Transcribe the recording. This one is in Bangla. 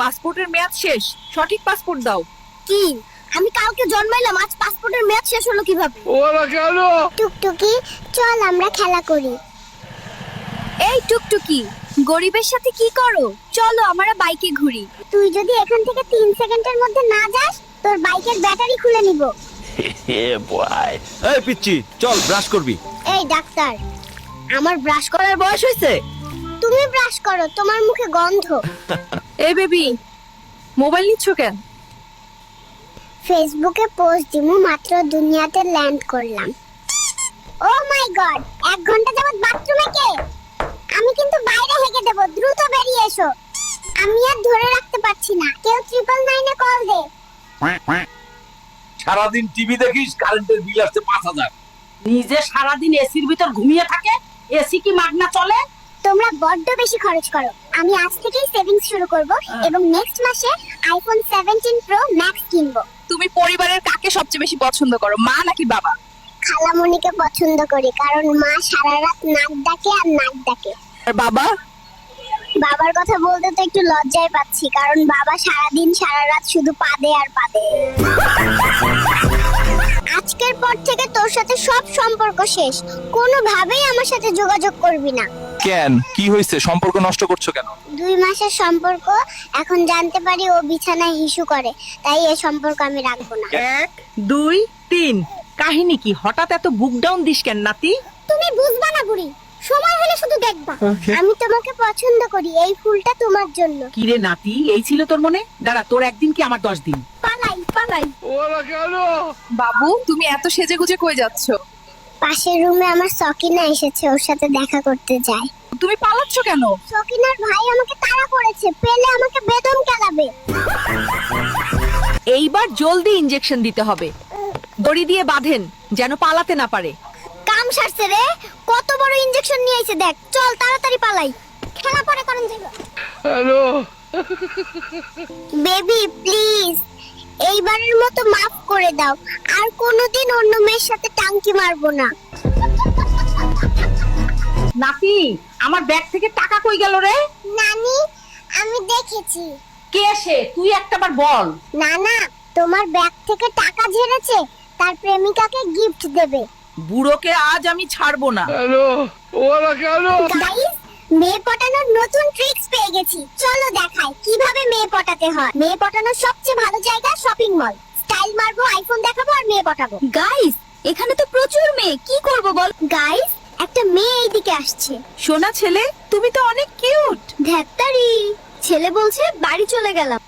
পাসপোর্টের মেয়াদ শেষ, সঠিক পাসপোর্ট দাও। কি? আমি কালকে জন্মাইলাম, আজ পাসপোর্টের মেয়াদ শেষ হলো কিভাবে? ওরা কেন? টুকটুকি, চল আমরা খেলা করি। এই টুকটুকি, গরিবের সাথে কি করো? চলো আমরা বাইকে ঘুরি। তুই যদি এখান থেকে 3 সেকেন্ডের মধ্যে না যাস, তোর বাইকের ব্যাটারি খুলে নিব। এই পিচ্চি, চল ব্রাশ করবি। এই ডাক্তার, আমার ব্রাশ করার বয়স হয়েছে? তুমি ব্রাশ করো, তোমার মুখে গন্ধ। এই বেবি, মোবাইল নিচ্ছ কেন? ফেসবুকে পোস্ট দিমু, মাত্র দুনিয়াতে ল্যান্ড করলাম। ও মাই গড, 1 ঘন্টা যাবত বাথরুমে কে? আমি কিন্তু বাইরে হেগে দেব, দ্রুত বেরিয়ে এসো। আমি আর ধরে রাখতে পারছি না, কেউ 999 এ কল দে। সারাদিন টিভি দেখিস, কারেন্টের বিল আসছে 5000। নিজে সারাদিন এসির ভিতর ঘুমিয়ে থাকে, এসি কি মাগনা চলে? তোমরা বড্ড বেশি খরচ করো। আমি আজ থেকেই সেভিংস শুরু করব এবং নেক্সট মাসে আইফোন 17 প্রো ম্যাক্স কিনবো। তুমি পরিবারের কাকে সবচেয়ে বেশি পছন্দ করো, মা নাকি বাবা? খালামণিকে পছন্দ করি, কারণ মা সারা রাত নাক ডাকে আর নাক ডাকে। আর বাবা? বাবার কথা বলতে তো একটু লজ্জায় পাচ্ছি, কারণ বাবা সারাদিন সারা রাত শুধু পাদে আর পাদে। আজকের পর থেকে তোর সাথে সব সম্পর্ক শেষ, কোনোভাবেই আমার সাথে যোগাযোগ করবি না। কেন, কি হয়েছে? সম্পর্ক নষ্ট করছো কেন? 2 মাসের সম্পর্ক, এখন জানতে পারি ও বিছানায় হিসু করে, তাই এই সম্পর্ক আমি রাখবো না। 1 2 3। কাহিনী কি? হঠাৎ এত বুক ডাউন দিস কেন নাতি? তুমি বুঝবা না বুড়ি, সময় হলে শুধু দেখবা। আমি তোমাকে পছন্দ করি, এই ফুলটা তোমার জন্য। কি রে নাতি, এই ছিল তোর মনে? দাঁড়া, তোর একদিন কি আমার 10 দিন? পালাই পালাই। ওরা কেন? বাবু, তুমি এত সেজে গুজে কই যাচ্ছ? পাশের রুমে আমার সকিনা এসেছে, ওর সাথে দেখা করতে যাই। তুমি পালাচ্ছ কেন? সকিনার ভাই আমাকে তাড়া করেছে, পেলে আমাকে বেদম কেলাবে। এইবার জলদি ইনজেকশন দিতে হবে। দড়ি দিয়ে বাঁধেন, যেন পালাতে না পারে। কাম সারছে রে, কত বড় ইনজেকশন নিয়ে এসে দেখ। চল তাড়াতাড়ি পালাই, খেলা পরে করেন যাইব। হ্যালো। বেবি প্লিজ, এইবারের মতো মাফ করে দাও, আর কোনোদিন অন্য মেয়ের সাথে টাঙ্কি মারবো না। নাতি, আমার ব্যাগ থেকে টাকা কই গেল রে? নানি, আমি দেখেছি। কে সে? তুই একটাবার বল। না না, তোমার ব্যাগ থেকে টাকা ঝেড়েছে, তার প্রেমিকাকে গিফট দেবে। বুড়োকে আজ আমি ছাড়বো না। হ্যালো, ওরা কেন? গাইস, মেয়ে পটানোর নতুন ট্রিক্স পেয়ে গেছি, চলো দেখাই কিভাবে মেয়ে পটাতে হয়। মেয়ে পটানোর সবচেয়ে ভালো জায়গা শপিং মল। স্টাইল মারবো, আইফোন দেখাবো আর মেয়ে পটাবো। গাইস, এখানে তো প্রচুর মেয়ে, কি করব বল? গাইস, একটা মেয়ে এইদিকে আসছে। সোনা ছেলে, তুমি তো অনেক কিউট। ধ্যাত্তারি, ছেলে বলছে বাড়ি চলে গেলাম।